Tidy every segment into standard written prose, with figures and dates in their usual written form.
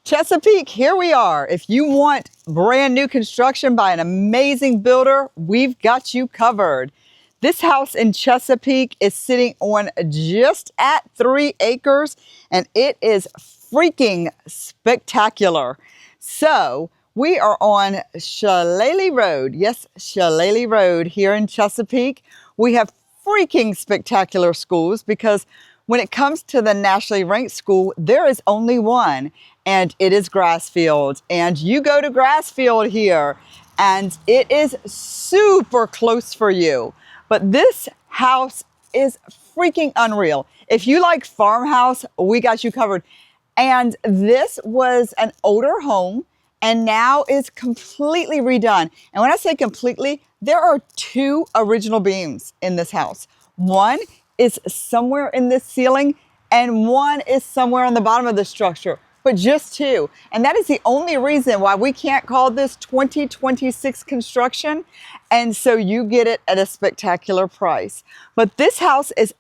Chesapeake, here we are. If you want brand new construction by an amazing builder, we've got you covered. This house in Chesapeake is sitting on just at 3 acres, and it is freaking spectacular. So we are on Shillelagh Rd. Yes, Shillelagh Rd here in Chesapeake. We have freaking spectacular schools because when it comes to the nationally ranked school, there is only one, and it is Grassfield. And you go to Grassfield here, and it is super close for you. But this house is freaking unreal. If you like farmhouse, we got you covered. And this was an older home, and now is completely redone. And when I say completely, there are 2 original beams in this house. One is somewhere in this ceiling, and one is somewhere on the bottom of the structure, but just 2. And that is the only reason why we can't call this 2026 construction. And so you get it at a spectacular price. But this house is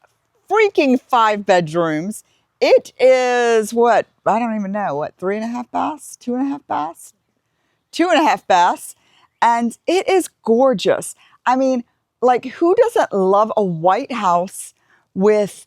freaking 5 bedrooms. It is what? I don't even know. What, 3.5 baths? 2.5 baths? 2.5 baths. And it is gorgeous. I mean, like, who doesn't love a white house with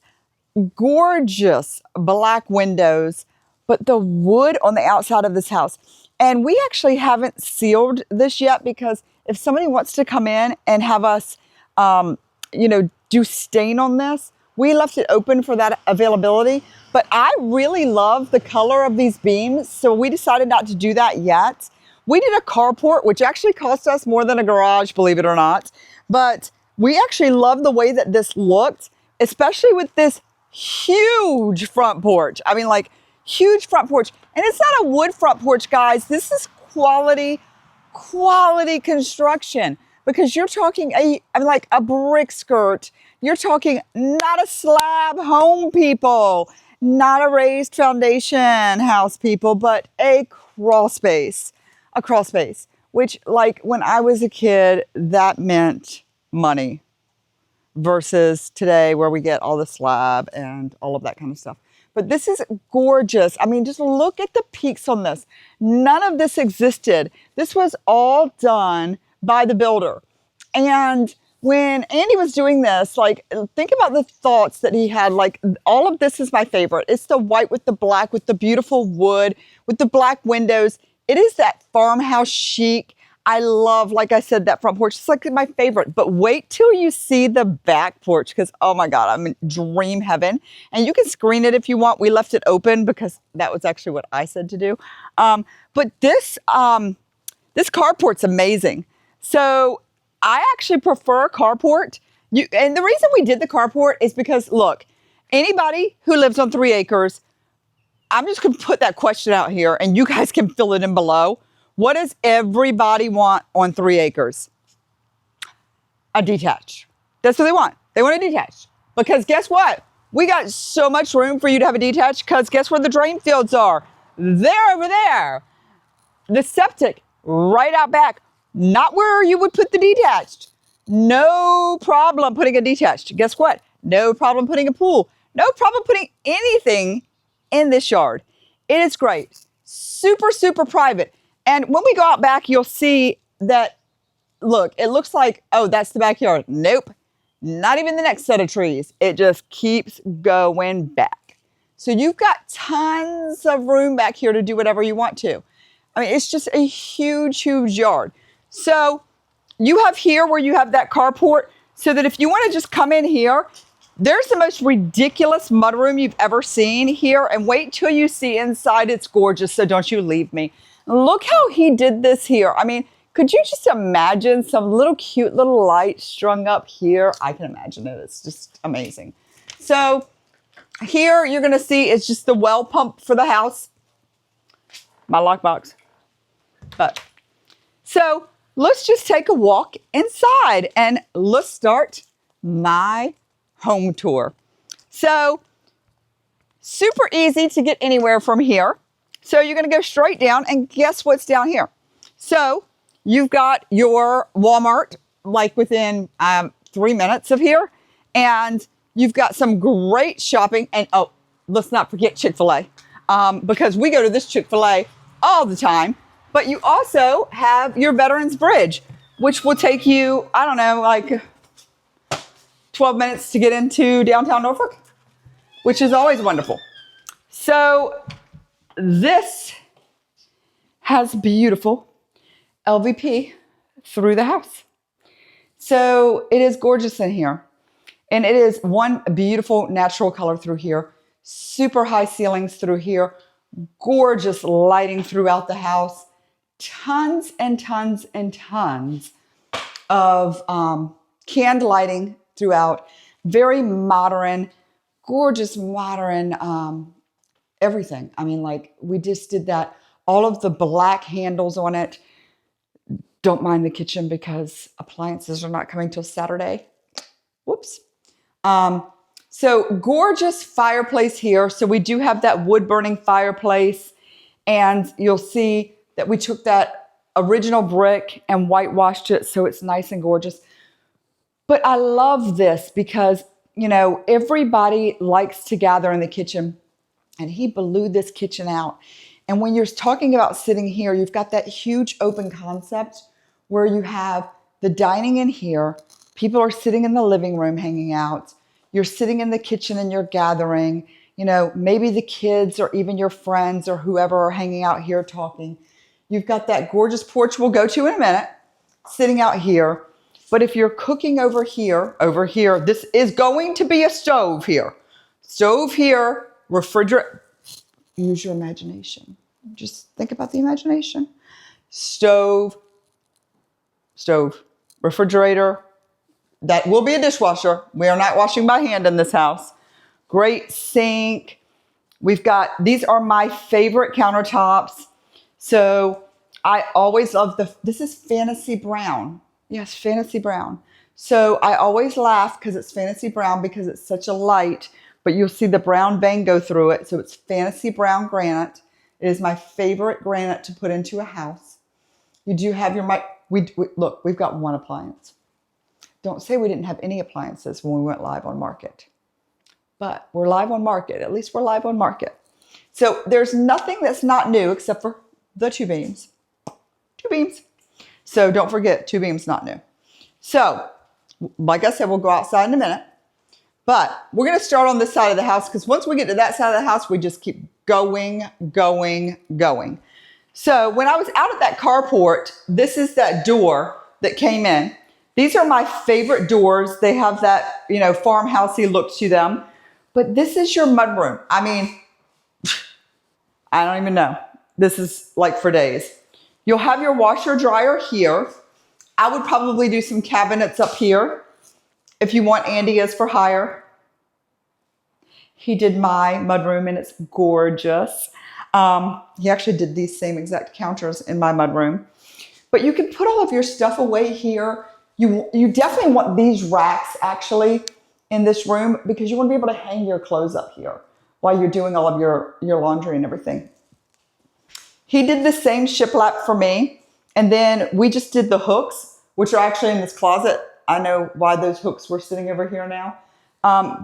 gorgeous black windows, but the wood on the outside of this house? And we actually haven't sealed this yet because if somebody wants to come in and have us, do stain on this, we left it open for that availability. But I really love the color of these beams, so we decided not to do that yet. We did a carport, which actually cost us more than a garage, believe it or not. But we actually love the way that this looked, especially with this huge front porch. I mean, like, huge front porch. And it's not a wood front porch, guys. This is quality construction, because you're talking like a brick skirt. You're talking not a slab home, people, not a raised foundation house, people, but a crawl space, which, like, when I was a kid, that meant money versus today where we get all the slab and all of that kind of stuff. But this is gorgeous. I mean, just look at the peaks on this. None of this existed. This was all done by the builder. And when Andy was doing this, like, think about the thoughts that he had. Like, all of this is my favorite. It's the white with the black, with the beautiful wood, with the black windows. It is that farmhouse chic. I love, like I said, that front porch. It's like my favorite. But wait till you see the back porch, because, oh my God, I'm in dream heaven. And you can screen it if you want. We left it open because that was actually what I said to do. But this carport's amazing. So I actually prefer a carport. And the reason we did the carport is because, look, anybody who lives on 3 acres, I'm just going to put that question out here, and you guys can fill it in below. What does everybody want on 3 acres? A detached. That's what they want. They want a detached. Because guess what? We got so much room for you to have a detached, because guess where the drain fields are? They're over there. The septic, right out back. Not where you would put the detached. No problem putting a detached. Guess what? No problem putting a pool. No problem putting anything in this yard. It is great. Super, super private. And when we go out back, you'll see that, look, it looks like, oh, that's the backyard. Nope. Not even the next set of trees. It just keeps going back. So you've got tons of room back here to do whatever you want to. I mean, it's just a huge, huge yard. So you have here where you have that carport, so that if you want to just come in here, there's the most ridiculous mudroom you've ever seen here. And wait till you see inside. It's gorgeous, so don't you leave me. Look how he did this here. I mean, could you just imagine some little cute little light strung up here? I can imagine it. It's just amazing. So here you're going to see it's just the well pump for the house. My lockbox. But so let's just take a walk inside and let's start my home tour. So super easy to get anywhere from here. So you're going to go straight down, and guess what's down here? So you've got your Walmart, like within 3 minutes of here, and you've got some great shopping. And oh, let's not forget Chick-fil-A. because we go to this Chick-fil-A all the time. But you also have your Veterans Bridge, which will take you, I don't know, like 12 minutes to get into downtown Norfolk, which is always wonderful. So this has beautiful LVP through the house. So it is gorgeous in here. And it is one beautiful natural color through here. Super high ceilings through here. Gorgeous lighting throughout the house. Tons and tons and tons of canned lighting throughout. Very modern, gorgeous modern everything. I mean, like, we just did that. All of the black handles on it. Don't mind the kitchen because appliances are not coming till Saturday. Whoops. So gorgeous fireplace here. So we do have that wood burning fireplace, and you'll see that we took that original brick and whitewashed it so it's nice and gorgeous. But I love this because, you know, everybody likes to gather in the kitchen, and he blew this kitchen out. And when you're talking about sitting here, you've got that huge open concept where you have the dining in here. People are sitting in the living room hanging out. You're sitting in the kitchen and you're gathering. You know, maybe the kids or even your friends or whoever are hanging out here talking. You've got that gorgeous porch we'll go to in a minute, sitting out here. But if you're cooking over here, this is going to be a stove here. Stove here, refrigerator. Use your imagination. Just think about the imagination. Stove, refrigerator. That will be a dishwasher. We are not washing by hand in this house. Great sink. We've got, these are my favorite countertops. So I always love this is fantasy brown. Yes, fantasy brown. So I always laugh because it's fantasy brown because it's such a light, but you'll see the brown vein go through it. So it's fantasy brown granite. It is my favorite granite to put into a house. You do have your mic. Look, we've got one appliance. Don't say we didn't have any appliances when we went live on market. But we're live on market. At least we're live on market. So there's nothing that's not new except for the two beams. Two beams. So don't forget, two beams not new. So, like I said, we'll go outside in a minute. But we're going to start on this side of the house because once we get to that side of the house, we just keep going. So when I was out at that carport, this is that door that came in. These are my favorite doors. They have that, you know, farmhousey look to them. But this is your mudroom. I mean, I don't even know. This is like for days. You'll have your washer dryer here. I would probably do some cabinets up here if you want Andy as for hire. He did my mudroom and it's gorgeous. He actually did these same exact counters in my mudroom. But you can put all of your stuff away here. You definitely want these racks actually in this room because you want to be able to hang your clothes up here while you're doing all of your laundry and everything. He did the same shiplap for me. And then we just did the hooks, which are actually in this closet. I know why those hooks were sitting over here now.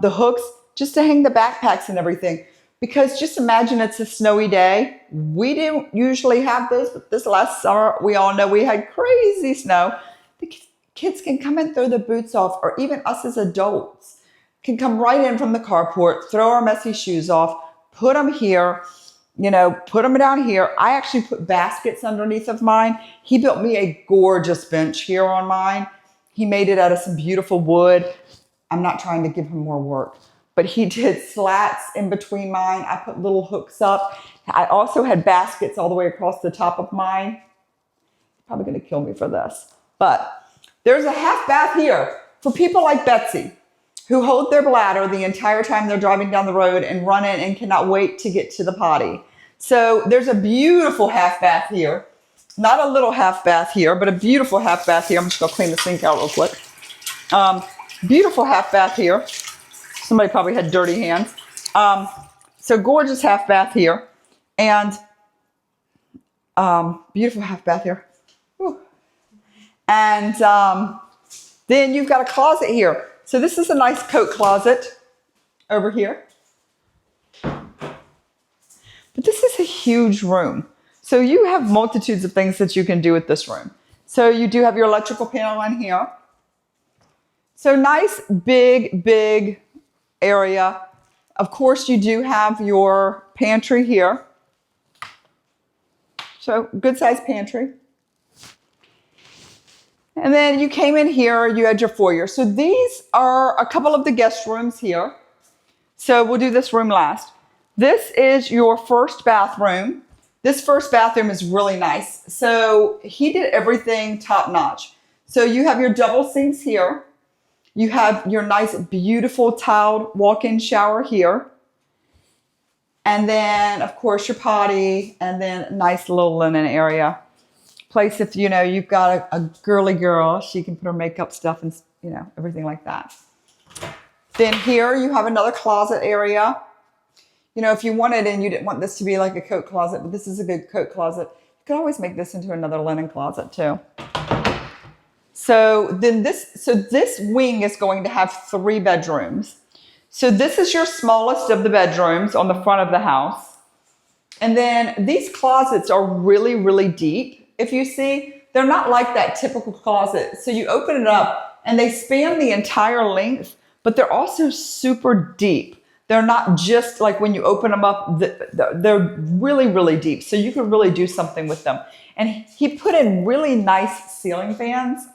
The hooks just to hang the backpacks and everything. Because just imagine it's a snowy day. We didn't usually have this, but this last summer, we all know we had crazy snow. The kids can come and throw the boots off, or even us as adults can come right in from the carport, throw our messy shoes off, put them here, you know, put them down here. I actually put baskets underneath of mine. He built me a gorgeous bench here on mine. He made it out of some beautiful wood. I'm not trying to give him more work, but he did slats in between mine. I put little hooks up. I also had baskets all the way across the top of mine. Probably going to kill me for this, but there's a half bath here for people like Betsy who hold their bladder the entire time they're driving down the road and run in and cannot wait to get to the potty. So there's a beautiful half bath here. Not a little half bath here, but a beautiful half bath here. I'm just going to clean the sink out real quick. Beautiful half bath here. Somebody probably had dirty hands. So gorgeous half bath here. And beautiful half bath here. Whew. And then you've got a closet here. So this is a nice coat closet over here. But this is a huge room. So you have multitudes of things that you can do with this room. So you do have your electrical panel in here. So nice, big area. Of course, you do have your pantry here. So good sized pantry. And then you came in here, you had your foyer. So these are a couple of the guest rooms here. So we'll do this room last. This is your first bathroom. This first bathroom is really nice. So he did everything top notch. So you have your double sinks here. You have your nice, beautiful tiled walk-in shower here. And then, of course, your potty, and then a nice little linen area. Place if, you know, you've got a girly girl, she can put her makeup stuff and, you know, everything like that. Then here you have another closet area. You know, if you wanted and you didn't want this to be like a coat closet, but this is a good coat closet, you could always make this into another linen closet too. So then this wing is going to have 3 bedrooms. So this is your smallest of the bedrooms on the front of the house. And then these closets are really deep. If you see, they're not like that typical closet. So you open it up and they span the entire length, but they're also super deep. They're not just like when you open them up, they're really deep. So you could really do something with them. And he put in really nice ceiling fans.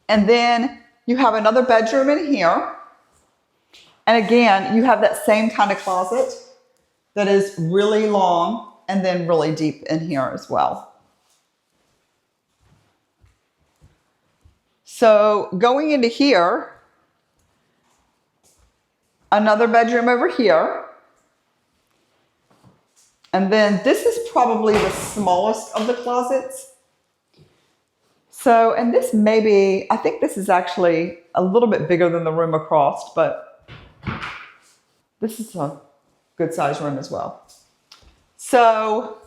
And then you have another bedroom in here. And again, you have that same kind of closet that is really long and then really deep in here as well. So going into here, another bedroom over here. And then this is probably the smallest of the closets. So, and this maybe, I think this is actually a little bit bigger than the room across, but this is a good size room as well. So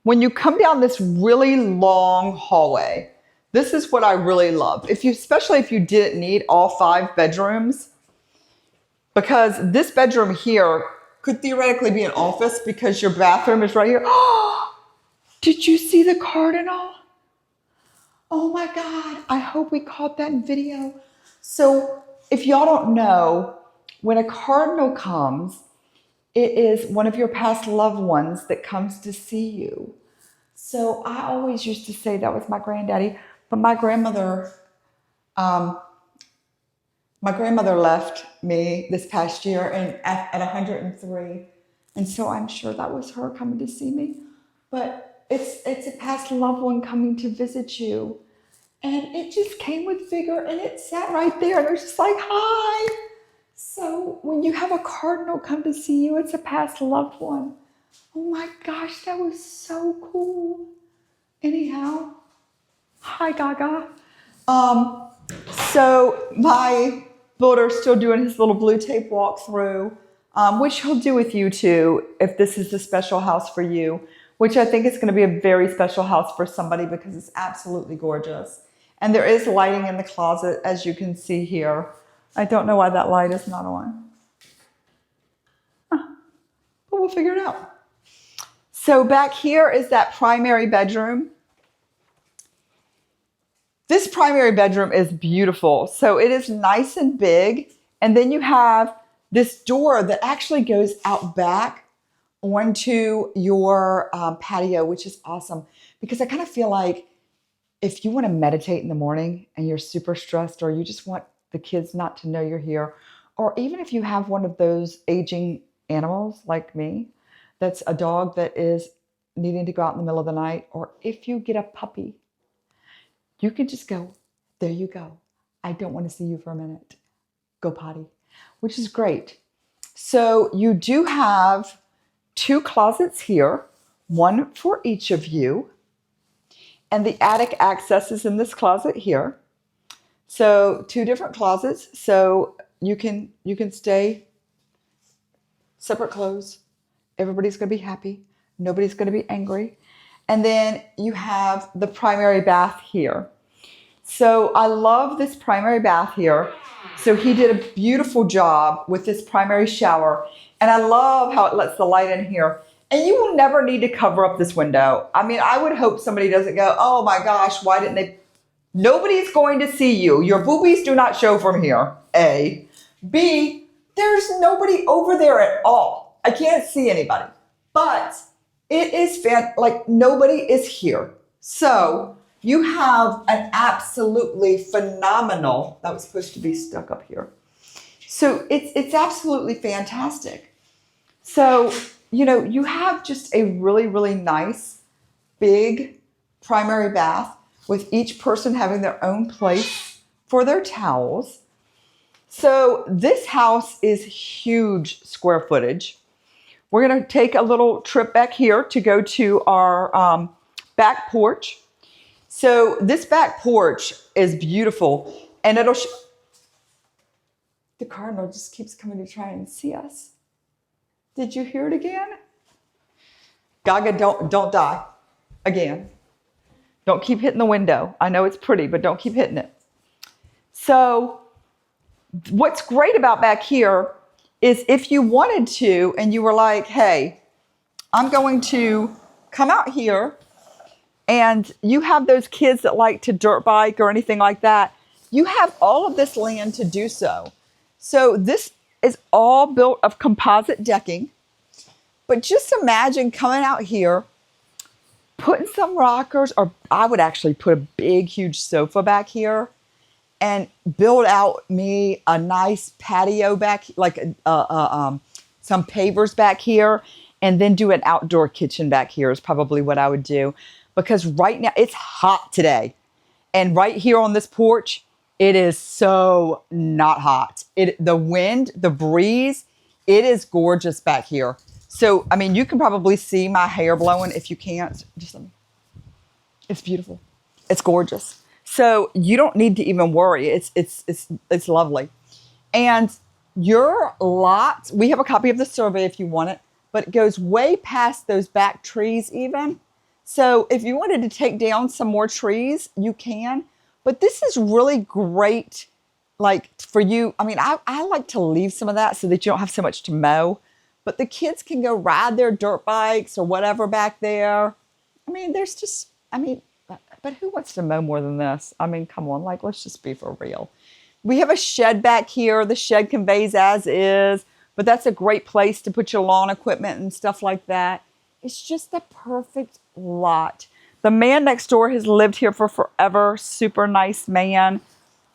when you come down this really long hallway, this is what I really love. Especially if you didn't need all 5 bedrooms, because this bedroom here could theoretically be an office because your bathroom is right here. Did you see the cardinal? Oh my God, I hope we caught that in video. So if y'all don't know, when a cardinal comes, it is one of your past loved ones that comes to see you. So I always used to say that was my granddaddy, but my grandmother left me this past year at 103. And so I'm sure that was her coming to see me. But it's a past loved one coming to visit you. And it just came with vigor and it sat right there. And it was just like, hi. So when you have a cardinal come to see you, it's a past loved one. Oh my gosh, that was so cool. Anyhow, hi Gaga. So my builder's still doing his little blue tape walkthrough, which he'll do with you too, if this is a special house for you, which I think is going to be a very special house for somebody because it's absolutely gorgeous. And there is lighting in the closet, as you can see here. I don't know why that light is not on. But we'll figure it out. So back here is that primary bedroom. This primary bedroom is beautiful. So it is nice and big. And then you have this door that actually goes out back onto your patio, which is awesome. Because I kind of feel like if you want to meditate in the morning and you're super stressed, or you just want the kids not to know you're here, or even if you have one of those aging animals like me, that's a dog that is needing to go out in the middle of the night, or if you get a puppy, you can just go, there you go. I don't want to see you for a minute. Go potty, which is great. So you do have 2 closets here, one for each of you. And the attic access is in this closet here. So 2 different closets. So you can stay separate clothes. Everybody's going to be happy. Nobody's going to be angry. And then you have the primary bath here. So I love this primary bath here. So he did a beautiful job with this primary shower. And I love how it lets the light in here. And you will never need to cover up this window. I mean, I would hope somebody doesn't go, oh my gosh, why didn't they? Nobody's going to see you. Your boobies do not show from here, A. B, there's nobody over there at all. I can't see anybody. But it is like nobody is here. So you have an absolutely phenomenal, that was supposed to be stuck up here. So it's absolutely fantastic. So, you know, you have just a really, really nice, big primary bath with each person having their own place for their towels. So this house is huge square footage. We're going to take a little trip back here to go to our back porch. So this back porch is beautiful, and it'll the cardinal just keeps coming to try and see us. Did you hear it again? Gaga, don't die again. Don't keep hitting the window. I know it's pretty, but don't keep hitting it. So what's great about back here is if you wanted to and you were like, hey, I'm going to come out here, and you have those kids that like to dirt bike or anything like that, you have all of this land to do so. So this is all built of composite decking. But just imagine coming out here, putting some rockers, or I would actually put a big, huge sofa back here and build out me a nice patio back, like some pavers back here, and then do an outdoor kitchen back here is probably what I would do. Because right now, it's hot today. And right here on this porch, it is so not hot. The wind, the breeze, it is gorgeous back here. So, I mean, you can probably see my hair blowing. If you can't, it's beautiful. It's gorgeous. So you don't need to even worry. It's lovely. And your lot, we have a copy of the survey if you want it, but it goes way past those back trees even. So if you wanted to take down some more trees, you can. But this is really great, like for you. I mean, I like to leave some of that so that you don't have so much to mow. But the kids can go ride their dirt bikes or whatever back there. I mean, but who wants to mow more than this? I mean, come on, like, let's just be for real. We have a shed back here. The shed conveys as is, but that's a great place to put your lawn equipment and stuff like that. It's just the perfect lot. The man next door has lived here for forever. Super nice man.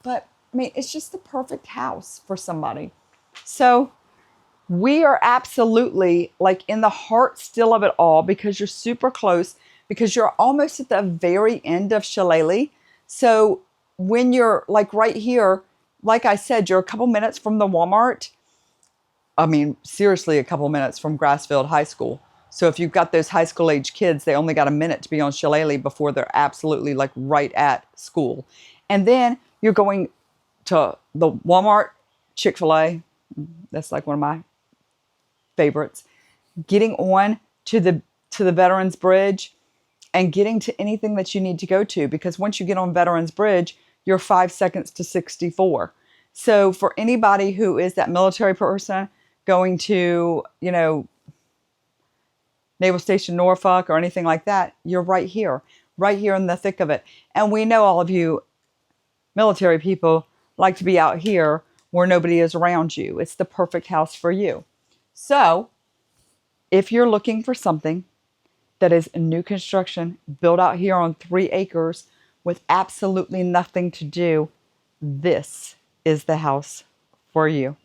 But, I mean, it's just the perfect house for somebody. So we are absolutely like in the heart still of it all because you're super close, because you're almost at the very end of Shillelagh. So when you're like right here, like I said, you're a couple minutes from the Walmart. I mean, seriously, a couple minutes from Grassfield High School. So if you've got those high school age kids, they only got a minute to be on Shillelagh before they're absolutely like right at school. And then you're going to the Walmart, Chick-fil-A. That's like one of my favorites. Getting on to the Veterans Bridge and getting to anything that you need to go to, because once you get on Veterans Bridge, you're 5 seconds to 64. So for anybody who is that military person going to, you know, Naval Station Norfolk or anything like that, you're right here in the thick of it. And we know all of you military people like to be out here where nobody is around you. It's the perfect house for you. So if you're looking for something that is new construction, built out here on 3 acres with absolutely nothing to do, this is the house for you.